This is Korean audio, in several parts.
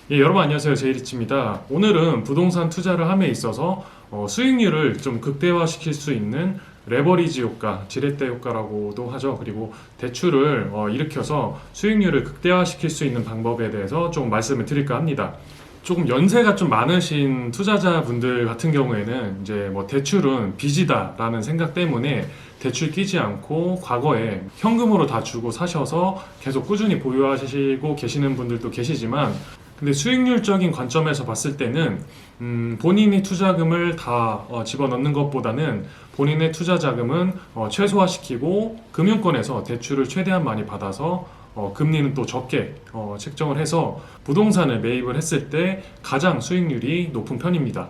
예, 여러분 안녕하세요. 제이리치입니다. 오늘은 부동산 투자를 함에 있어서 수익률을 좀 극대화시킬 수 있는 레버리지 효과, 지렛대 효과라고도 하죠. 그리고 대출을 일으켜서 수익률을 극대화시킬 수 있는 방법에 대해서 좀 말씀을 드릴까 합니다. 조금 연세가 좀 많으신 투자자분들 같은 경우에는 이제 뭐 대출은 빚이다라는 생각 때문에 대출 끼지 않고 과거에 현금으로 다 주고 사셔서 계속 꾸준히 보유하시고 계시는 분들도 계시지만, 근데 수익률적인 관점에서 봤을 때는 본인이 투자금을 다 집어넣는 것보다는 본인의 투자 자금은 최소화시키고 금융권에서 대출을 최대한 많이 받아서 금리는 또 적게 책정을 해서 부동산을 매입을 했을 때 가장 수익률이 높은 편입니다.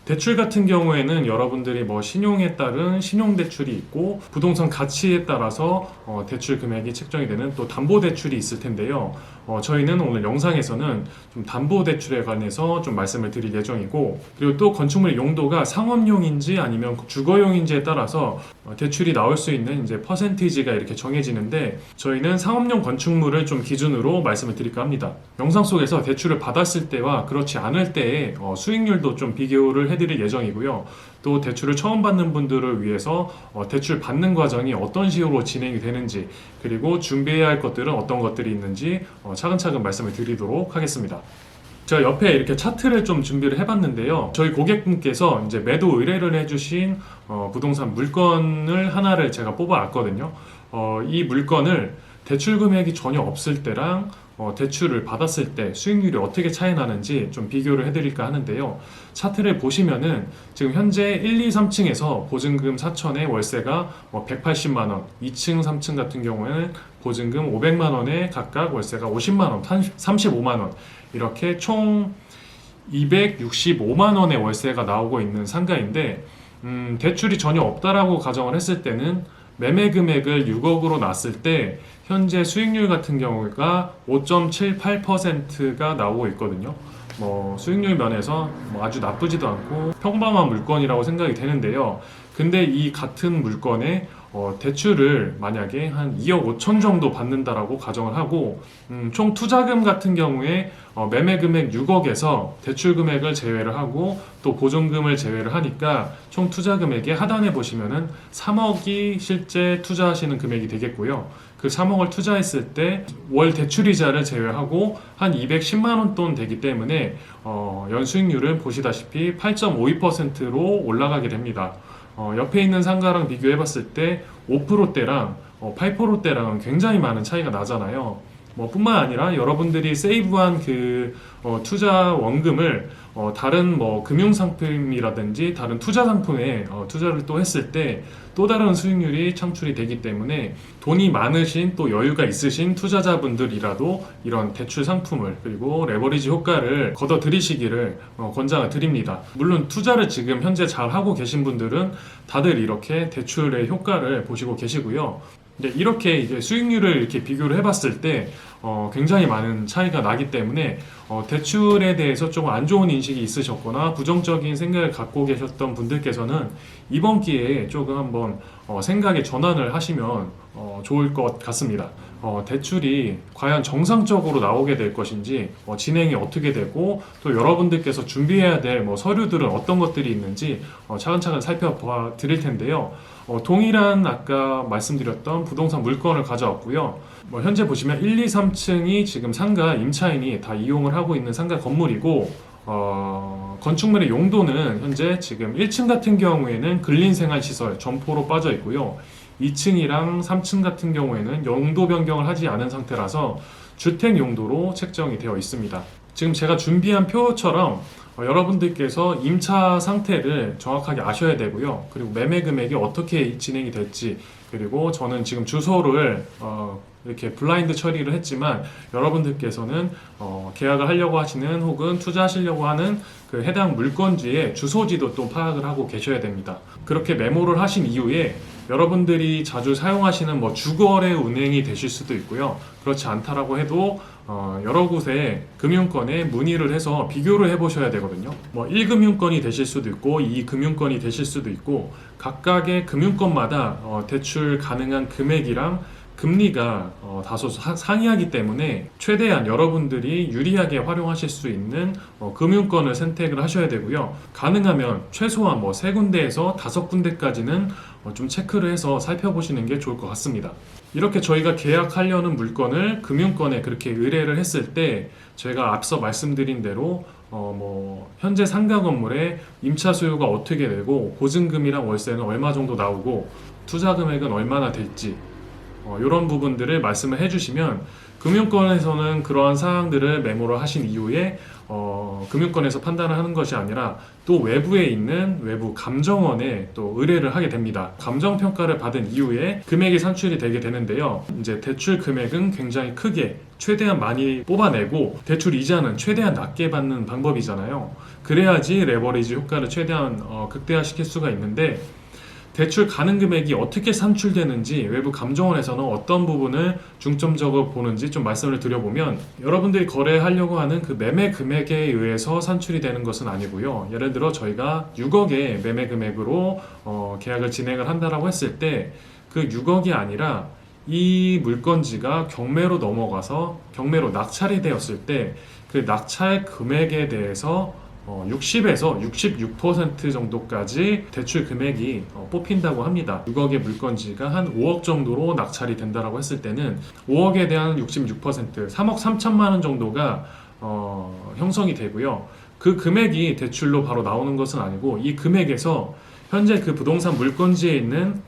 대출 같은 경우에는 여러분들이 뭐 신용에 따른 신용대출이 있고 부동산 가치에 따라서 대출 금액이 책정이 되는 또 담보대출이 있을 텐데요. 저희는 오늘 영상에서는 좀 담보대출에 관해서 좀 말씀을 드릴 예정이고, 그리고 또 건축물의 용도가 상업용인지 아니면 주거용인지에 따라서 대출이 나올 수 있는 이제 퍼센티지가 이렇게 정해지는데, 저희는 상업용 건축물을 좀 기준으로 말씀을 드릴까 합니다. 영상 속에서 대출을 받았을 때와 그렇지 않을 때의 수익률도 좀 비교를 해드릴 예정이고요. 또 대출을 처음 받는 분들을 위해서 대출 받는 과정이 어떤 식으로 진행이 되는지, 그리고 준비해야 할 것들은 어떤 것들이 있는지 차근차근 말씀을 드리도록 하겠습니다. 제가 옆에 이렇게 차트를 좀 준비를 해봤는데요. 저희 고객분께서 이제 매도 의뢰를 해주신 부동산 물건을 하나를 제가 뽑아왔거든요. 이 물건을 대출 금액이 전혀 없을 때랑 대출을 받았을 때 수익률이 어떻게 차이 나는지 좀 비교를 해드릴까 하는데요. 차트를 보시면은 지금 현재 1, 2, 3층에서 보증금 4천에 월세가 180만원, 2층, 3층 같은 경우에는 보증금 500만원에 각각 월세가 50만원, 35만원, 이렇게 총 265만원의 월세가 나오고 있는 상가인데, 대출이 전혀 없다라고 가정을 했을 때는 매매 금액을 6억으로 놨을 때 현재 수익률 같은 경우가 5.78%가 나오고 있거든요. 수익률 면에서 아주 나쁘지도 않고 평범한 물건이라고 생각이 되는데요. 근데 이 같은 물건에 대출을 만약에 한 2억 5천 정도 받는다라고 가정을 하고, 총 투자금 같은 경우에 매매 금액 6억에서 대출 금액을 제외를 하고 또 보증금을 제외를 하니까 총 투자 금액의 하단에 보시면은 3억이 실제 투자하시는 금액이 되겠고요. 그 3억을 투자했을 때 월 대출이자를 제외하고 한 210만 원 돈 되기 때문에 연수익률은 보시다시피 8.52%로 올라가게 됩니다. 옆에 있는 상가랑 비교해봤을 때 5%대랑 8%대랑은 굉장히 많은 차이가 나잖아요. 뿐만 아니라 여러분들이 세이브한 그 투자 원금을 다른 금융상품이라든지 다른 투자 상품에 투자를 또 했을 때 또 다른 수익률이 창출이 되기 때문에 돈이 많으신 또 여유가 있으신 투자자분들이라도 이런 대출 상품을, 그리고 레버리지 효과를 걷어 들이시기를 권장을 드립니다. 물론 투자를 지금 현재 잘 하고 계신 분들은 다들 이렇게 대출의 효과를 보시고 계시고요. 이렇게 이제 수익률을 이렇게 비교를 해봤을 때 굉장히 많은 차이가 나기 때문에 대출에 대해서 조금 안 좋은 인식이 있으셨거나 부정적인 생각을 갖고 계셨던 분들께서는 이번 기회에 조금 한번 생각의 전환을 하시면 좋을 것 같습니다. 대출이 과연 정상적으로 나오게 될 것인지, 진행이 어떻게 되고 또 여러분들께서 준비해야 될 서류들은 어떤 것들이 있는지 차근차근 살펴봐 드릴 텐데요. 동일한 아까 말씀드렸던 부동산 물건을 가져왔고요. 현재 보시면 1, 2, 3층이 지금 상가 임차인이 다 이용을 하고 있는 상가 건물이고, 건축물의 용도는 현재 지금 1층 같은 경우에는 근린생활시설 점포로 빠져 있고요. 2층이랑 3층 같은 경우에는 용도 변경을 하지 않은 상태라서 주택 용도로 책정이 되어 있습니다. 지금 제가 준비한 표처럼 여러분들께서 임차 상태를 정확하게 아셔야 되고요. 그리고 매매 금액이 어떻게 진행이 될지, 그리고 저는 지금 주소를 이렇게 블라인드 처리를 했지만 여러분들께서는 계약을 하려고 하시는 혹은 투자하시려고 하는 그 해당 물건지의 주소지도 또 파악을 하고 계셔야 됩니다. 그렇게 메모를 하신 이후에 여러분들이 자주 사용하시는 주거래 은행이 되실 수도 있고요. 그렇지 않다라고 해도 여러 곳에 금융권에 문의를 해서 비교를 해보셔야 되거든요. 1금융권이 되실 수도 있고 2금융권이 되실 수도 있고, 각각의 금융권마다 대출 가능한 금액이랑 금리가 다소 상이하기 때문에 최대한 여러분들이 유리하게 활용하실 수 있는 금융권을 선택을 하셔야 되고요. 가능하면 최소한 뭐 3군데에서 5군데까지는 좀 체크를 해서 살펴보시는 게 좋을 것 같습니다. 이렇게 저희가 계약하려는 물건을 금융권에 그렇게 의뢰를 했을 때 제가 앞서 말씀드린 대로 현재 상가 건물의 임차 수요가 어떻게 되고 보증금이랑 월세는 얼마 정도 나오고 투자 금액은 얼마나 될지 이런 부분들을 말씀을 해주시면 금융권에서는 그러한 사항들을 메모를 하신 이후에 금융권에서 판단을 하는 것이 아니라 또 외부에 있는 외부 감정원에 또 의뢰를 하게 됩니다. 감정평가를 받은 이후에 금액이 산출이 되게 되는데요. 이제 대출 금액은 굉장히 크게 최대한 많이 뽑아내고 대출 이자는 최대한 낮게 받는 방법이잖아요. 그래야지 레버리지 효과를 최대한 극대화시킬 수가 있는데 대출 가능 금액이 어떻게 산출되는지 외부 감정원에서는 어떤 부분을 중점적으로 보는지 좀 말씀을 드려보면 여러분들이 거래하려고 하는 그 매매 금액에 의해서 산출이 되는 것은 아니고요. 예를 들어 저희가 6억의 매매 금액으로 계약을 진행을 한다라고 했을 때 그 6억이 아니라 이 물건지가 경매로 넘어가서 경매로 낙찰이 되었을 때 그 낙찰 금액에 대해서 60에서 66% 정도까지 대출 금액이 뽑힌다고 합니다. 6억의 물건지가 한 5억 정도로 낙찰이 된다고 했을 때는 5억에 대한 66%, 3억 3천만 원 정도가 형성이 되고요. 그 금액이 대출로 바로 나오는 것은 아니고 이 금액에서 현재 그 부동산 물건지에 있는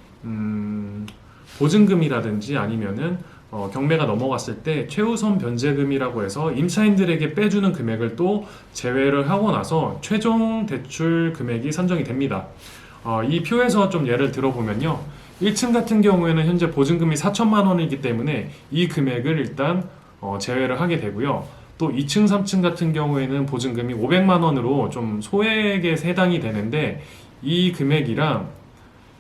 보증금이라든지 아니면은 경매가 넘어갔을 때 최우선 변제금이라고 해서 임차인들에게 빼주는 금액을 또 제외를 하고 나서 최종 대출 금액이 산정이 됩니다. 이 표에서 좀 예를 들어보면요. 1층 같은 경우에는 현재 보증금이 4천만 원이기 때문에 이 금액을 일단 제외를 하게 되고요. 또 2층, 3층 같은 경우에는 보증금이 500만 원으로 좀 소액에 해당이 되는데 이 금액이랑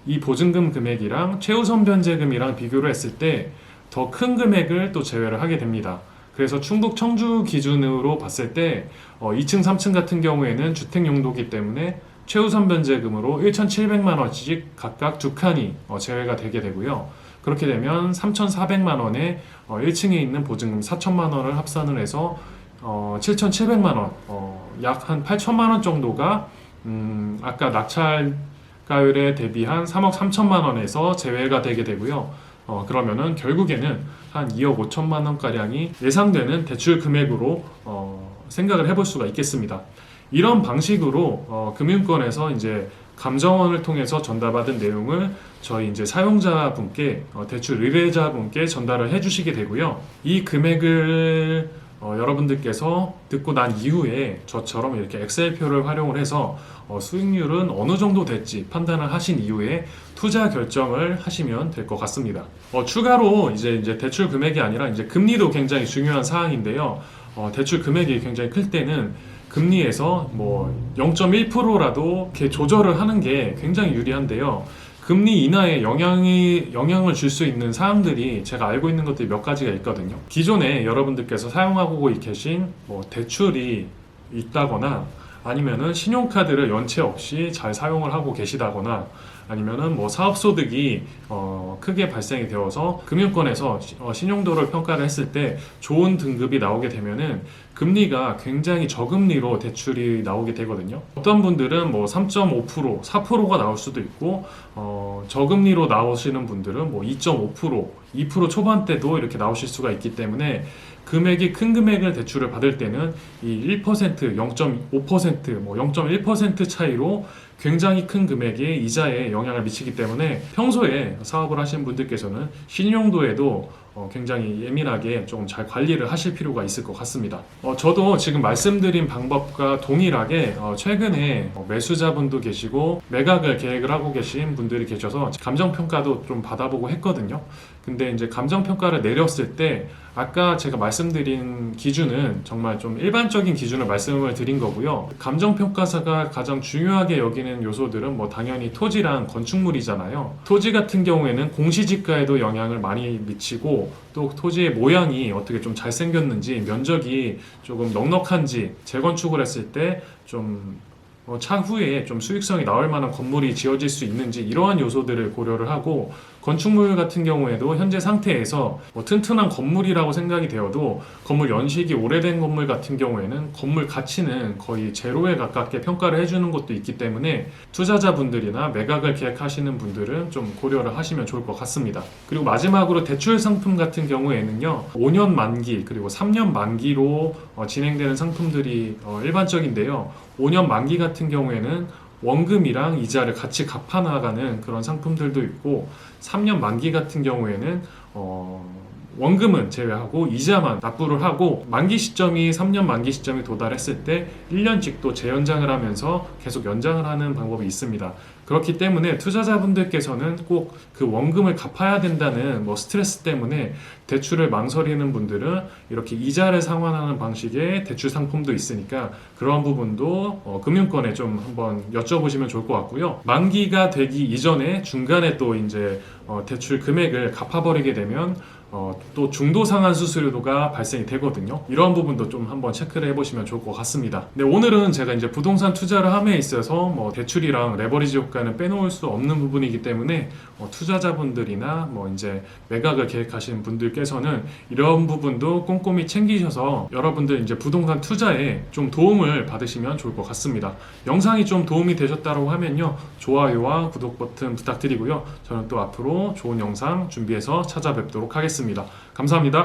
이 보증금 금액이랑 최우선 변제금이랑 비교를 했을 때 더 큰 금액을 또 제외를 하게 됩니다. 그래서 충북 청주 기준으로 봤을 때 2층, 3층 같은 경우에는 주택 용도이기 때문에 최우선 변제금으로 1,700만 원씩 각각 두 칸이 제외가 되게 되고요. 그렇게 되면 3,400만 원에 1층에 있는 보증금 4천만 원을 합산을 해서 7,700만 원, 약 한 8천만 원 정도가 아까 낙찰가율에 대비한 3억 3천만 원에서 제외가 되게 되고요. 그러면은 결국에는 한 2억 5천만 원가량이 예상되는 대출 금액으로 생각을 해볼 수가 있겠습니다. 이런 방식으로 금융권에서 이제 감정원을 통해서 전달받은 내용을 저희 이제 사용자분께 대출 의뢰자분께 전달을 해주시게 되고요. 이 금액을 여러분들께서 듣고 난 이후에 저처럼 이렇게 엑셀표를 활용을 해서 수익률은 어느 정도 될지 판단을 하신 이후에 투자 결정을 하시면 될 것 같습니다. 추가로 이제 대출 금액이 아니라 이제 금리도 굉장히 중요한 사항인데요. 대출 금액이 굉장히 클 때는 금리에서 뭐 0.1%라도 이렇게 조절을 하는 게 굉장히 유리한데요. 금리 인하에 영향을 줄 수 있는 사항들이 제가 알고 있는 것들이 몇 가지가 있거든요. 기존에 여러분들께서 사용하고 계신 뭐 대출이 있다거나 아니면은 신용카드를 연체 없이 잘 사용을 하고 계시다거나 아니면은 뭐 사업소득이 크게 발생이 되어서 금융권에서 신용도를 평가를 했을 때 좋은 등급이 나오게 되면은 금리가 굉장히 저금리로 대출이 나오게 되거든요. 어떤 분들은 뭐 3.5%, 4%가 나올 수도 있고 저금리로 나오시는 분들은 뭐 2.5%, 2% 초반대도 이렇게 나오실 수가 있기 때문에 금액이 큰 금액을 대출을 받을 때는 이 1%, 0.5%, 뭐 0.1% 차이로 굉장히 큰 금액의 이자에 영향을 미치기 때문에 평소에 사업을 하시는 분들께서는 신용도에도 굉장히 예민하게 좀 잘 관리를 하실 필요가 있을 것 같습니다. 저도 지금 말씀드린 방법과 동일하게 최근에 매수자분도 계시고 매각을 계획을 하고 계신 분들이 계셔서 감정평가도 좀 받아보고 했거든요. 근데 이제 감정평가를 내렸을 때 아까 제가 말씀드린 기준은 정말 좀 일반적인 기준을 말씀을 드린 거고요. 감정평가사가 가장 중요하게 여기는 요소들은 뭐 당연히 토지랑 건축물이잖아요. 토지 같은 경우에는 공시지가에도 영향을 많이 미치고 또 토지의 모양이 어떻게 좀 잘생겼는지 면적이 조금 넉넉한지 재건축을 했을 때 좀 차후에 좀 수익성이 나올 만한 건물이 지어질 수 있는지 이러한 요소들을 고려를 하고 건축물 같은 경우에도 현재 상태에서 튼튼한 건물이라고 생각이 되어도 건물 연식이 오래된 건물 같은 경우에는 건물 가치는 거의 제로에 가깝게 평가를 해주는 것도 있기 때문에 투자자분들이나 매각을 계획하시는 분들은 좀 고려를 하시면 좋을 것 같습니다. 그리고 마지막으로 대출 상품 같은 경우에는요 5년 만기 그리고 3년 만기로 진행되는 상품들이 일반적인데요. 5년 만기 같은 경우에는 원금이랑 이자를 같이 갚아나가는 그런 상품들도 있고 3년 만기 같은 경우에는 원금은 제외하고 이자만 납부를 하고 만기 시점이 3년 만기 시점에 도달했을 때 1년씩 또 재연장을 하면서 계속 연장을 하는 방법이 있습니다. 그렇기 때문에 투자자분들께서는 꼭 그 원금을 갚아야 된다는 스트레스 때문에 대출을 망설이는 분들은 이렇게 이자를 상환하는 방식의 대출 상품도 있으니까 그런 부분도 금융권에 좀 한번 여쭤보시면 좋을 것 같고요. 만기가 되기 이전에 중간에 또 이제 대출 금액을 갚아버리게 되면 또 중도 상환 수수료가 발생이 되거든요. 이런 부분도 좀 한번 체크를 해보시면 좋을 것 같습니다. 네, 오늘은 제가 이제 부동산 투자를 함에 있어서 대출이랑 레버리지 효과는 빼놓을 수 없는 부분이기 때문에 투자자분들이나 이제 매각을 계획하시는 분들께서는 이런 부분도 꼼꼼히 챙기셔서 여러분들 이제 부동산 투자에 좀 도움을 받으시면 좋을 것 같습니다. 영상이 좀 도움이 되셨다고 하면요, 좋아요와 구독 버튼 부탁드리고요. 저는 또 앞으로 좋은 영상 준비해서 찾아뵙도록 하겠습니다. 감사합니다.